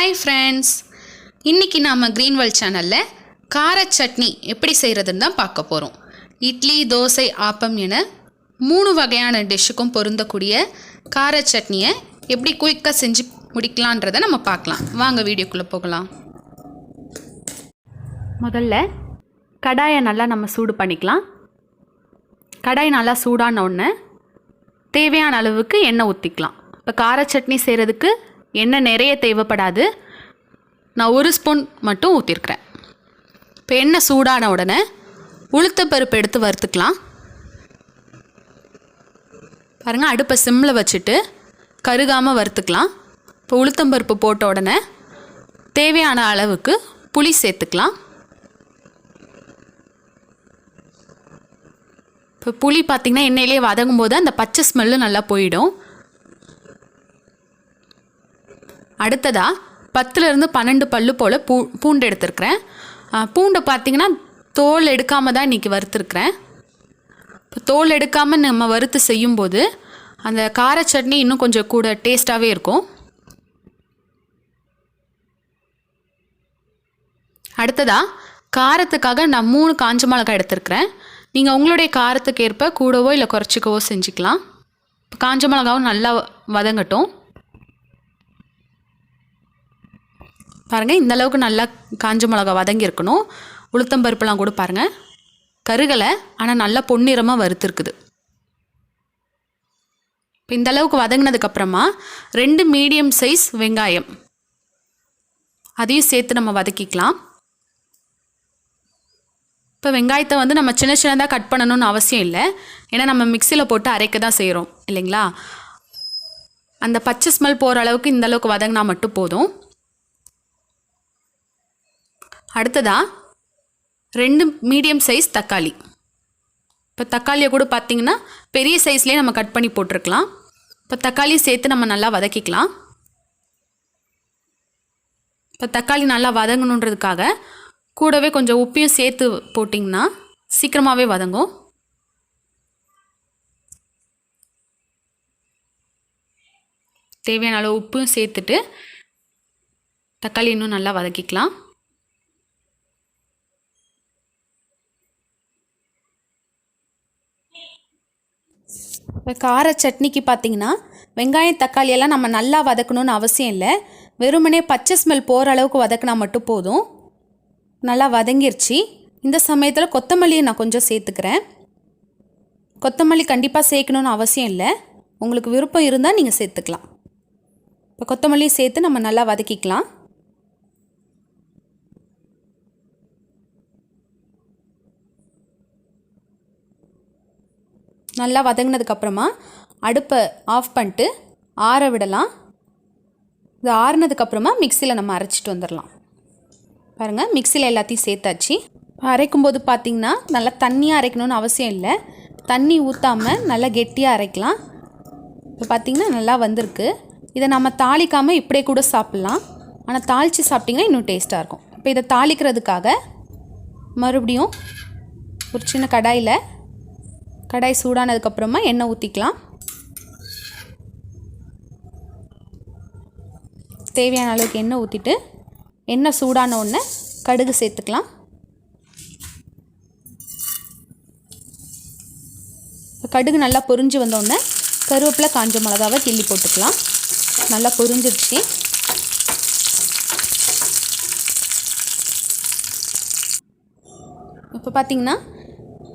Hi friends, இன்றைக்கி நாம் க்ரீன்வெல் சேனலில் கார சட்னி எப்படி செய்கிறதுன்னு தான் பார்க்க போகிறோம். இட்லி, தோசை, ஆப்பம் என 3 வகையான டிஷ்ஷுக்கும் பொருந்தக்கூடிய கார சட்னியை எப்படி குயிக்காக செஞ்சு முடிக்கலான்றதை நம்ம பார்க்கலாம். வாங்க வீடியோக்குள்ளே போகலாம். முதல்ல கடாயை நல்லா நம்ம சூடு பண்ணிக்கலாம். கடாய் நல்லா சூடான உடனே தேவையான அளவுக்கு எண்ணெய் ஊற்றிக்கலாம். இப்போ கார சட்னி செய்கிறதுக்கு எண்ணெய் நிறைய தேவைப்படாது. நான் 1 ஸ்பூன் மட்டும் ஊற்றிருக்கிறேன். இப்போ எண்ணெய் சூடான உடனே உளுத்தம்பருப்பு எடுத்து வறுத்துக்கலாம். பாருங்கள், அடுப்பை சிம்மில் வச்சுட்டு கருகாமல் வறுத்துக்கலாம். இப்போ உளுத்தம்பருப்பு போட்ட உடனே தேவையான அளவுக்கு புளி சேர்த்துக்கலாம். இப்போ புளி பார்த்திங்கன்னா எண்ணெயிலே வதங்கும் போது அந்த பச்சை ஸ்மெல்லு நல்லா போயிடும். அடுத்ததாக 10லேருந்து 12 பல்லு போல் பூண்டு எடுத்துருக்கிறேன். பூண்டை பார்த்திங்கன்னா தோல் எடுக்காமல் தான் இன்றைக்கி வறுத்துருக்குறேன். இப்போ தோல் எடுக்காமல் நம்ம வறுத்து செய்யும்போது அந்த கார சட்னி இன்னும் கொஞ்சம் கூட டேஸ்ட்டாகவே இருக்கும். அடுத்ததாக காரத்துக்காக நான் 3 காஞ்ச மிளகாய் எடுத்துருக்கிறேன். நீங்கள் உங்களுடைய காரத்துக்கு ஏற்ப கூடவோ இல்லை குறைச்சிக்கவோ செஞ்சுக்கலாம். இப்போ காஞ்ச மிளகாவும் நல்லா வதங்கட்டும். பாருங்கள், இந்தளவுக்கு நல்லா காஞ்ச மிளகா வதங்கியிருக்கணும். உளுத்தம்பருப்புலாம் கூட பாருங்கள் கருகலை, ஆனால் நல்லா பொன்னிறமாக வறுத்துருக்குது. இப்போ இந்தளவுக்கு வதங்கினதுக்கப்புறமா 2 மீடியம் சைஸ் வெங்காயம் அதையும் சேர்த்து நம்ம வதக்கிக்கலாம். இப்போ வெங்காயத்தை நம்ம சின்ன சின்னதாக கட் பண்ணணும்னு அவசியம் இல்லை. ஏன்னா நம்ம மிக்சியில் போட்டு அரைக்க தான் செய்கிறோம் இல்லைங்களா. அந்த பச்சை ஸ்மெல் போகிற அளவுக்கு இந்தளவுக்கு வதங்கினா மட்டும் போதும். அடுத்ததாக 2 மீடியம் சைஸ் தக்காளி. இப்போ தக்காளியை கூட பார்த்திங்கன்னா பெரிய சைஸ்லேயே நம்ம கட் பண்ணி போட்டிருக்கலாம். இப்போ தக்காளியை சேர்த்து நம்ம நல்லா வதக்கிக்கலாம். இப்போ தக்காளி நல்லா வதங்கணுன்றதுக்காக கூடவே கொஞ்சம் உப்பையும் சேர்த்து போட்டிங்கன்னா சீக்கிரமாகவே வதங்கும். தேவையான அளவு உப்பையும் சேர்த்துட்டு தக்காளி இன்னும் நல்லா வதக்கிக்கலாம். இப்போ கார சட்னிக்கு பார்த்திங்கன்னா வெங்காயம் தக்காளியெல்லாம் நம்ம நல்லா வதக்கணும்னு அவசியம் இல்லை. வெறுமனே பச்சை ஸ்மெல் போகிற அளவுக்கு வதக்கினா மட்டும் போதும். நல்லா வதங்கிருச்சு. இந்த சமயத்தில் கொத்தமல்லியை நான் கொஞ்சம் சேர்த்துக்கிறேன். கொத்தமல்லி கண்டிப்பாக சேர்க்கணுன்னு அவசியம் இல்லை. உங்களுக்கு விருப்பம் இருந்தால் நீங்கள் சேர்த்துக்கலாம். இப்போ கொத்தமல்லியை சேர்த்து நம்ம நல்லா வதக்கிக்கலாம். நல்லா வதங்கினதுக்கப்புறமா அடுப்பை ஆஃப் பண்ணிட்டு ஆற விடலாம். இது ஆறுனதுக்கப்புறமா மிக்சியில் நம்ம அரைச்சிட்டு வந்துடலாம். பாருங்கள், மிக்சியில் எல்லாத்தையும் சேர்த்தாச்சு. அரைக்கும்போது பார்த்திங்கன்னா நல்லா தண்ணியாக அரைக்கணும்னு அவசியம் இல்லை. தண்ணி ஊற்றாமல் நல்லா கெட்டியாக அரைக்கலாம். இப்போ பார்த்திங்கன்னா நல்லா வந்திருக்கு. இதை நம்ம தாளிக்காமல் இப்படியே கூட சாப்பிட்லாம். ஆனால் தாளித்து சாப்பிட்டிங்கன்னா இன்னும் டேஸ்ட்டாக இருக்கும். இப்போ இதை தாளிக்கிறதுக்காக மறுபடியும் ஒரு சின்ன கடாய் சூடானதுக்கப்புறமா எண்ணெய் ஊற்றிக்கலாம். தேவையான அளவுக்கு எண்ணெய் ஊற்றிட்டு எண்ணெய் சூடான உடனே கடுகு சேர்த்துக்கலாம். கடுகு நல்லா பொரிஞ்சு வந்தோடனே கருவேப்பிலை காஞ்ச மிளகாவை கிள்ளி போட்டுக்கலாம். நல்லா பொரிஞ்சிடுச்சு. இப்போ பார்த்திங்கன்னா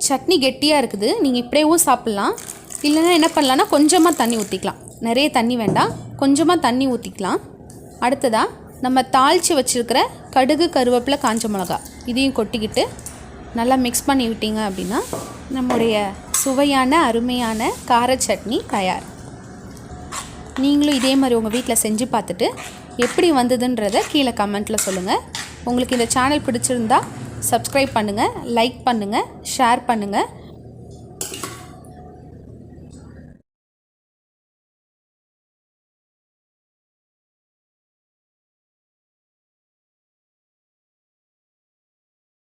சட்னி கெட்டியாக இருக்குது. நீங்கள் இப்படியேவும் சாப்பிட்லாம். இல்லைன்னா என்ன பண்ணலான்னா கொஞ்சமாக தண்ணி ஊற்றிக்கலாம். நிறைய தண்ணி வேண்டாம், கொஞ்சமாக தண்ணி ஊற்றிக்கலாம். அடுத்ததாக நம்ம தாளித்து வச்சுருக்கிற கடுகு, கருவேப்பிலை, காஞ்ச மிளகா இதையும் கொட்டிக்கிட்டு நல்லா மிக்ஸ் பண்ணி விட்டீங்க அப்படின்னா நம்முடைய சுவையான அருமையான கார சட்னி தயார். நீங்களும் இதே மாதிரி உங்கள் வீட்டில் செஞ்சு பார்த்துட்டு எப்படி வந்ததுன்றதை கீழே கமெண்ட்டில் சொல்லுங்கள். உங்களுக்கு இந்த சேனல் பிடிச்சிருந்தா சப்ஸ்கிரைப் பண்ணுங்கள், லைக் பண்ணுங்கள், ஷேர் பண்ணுங்கள்.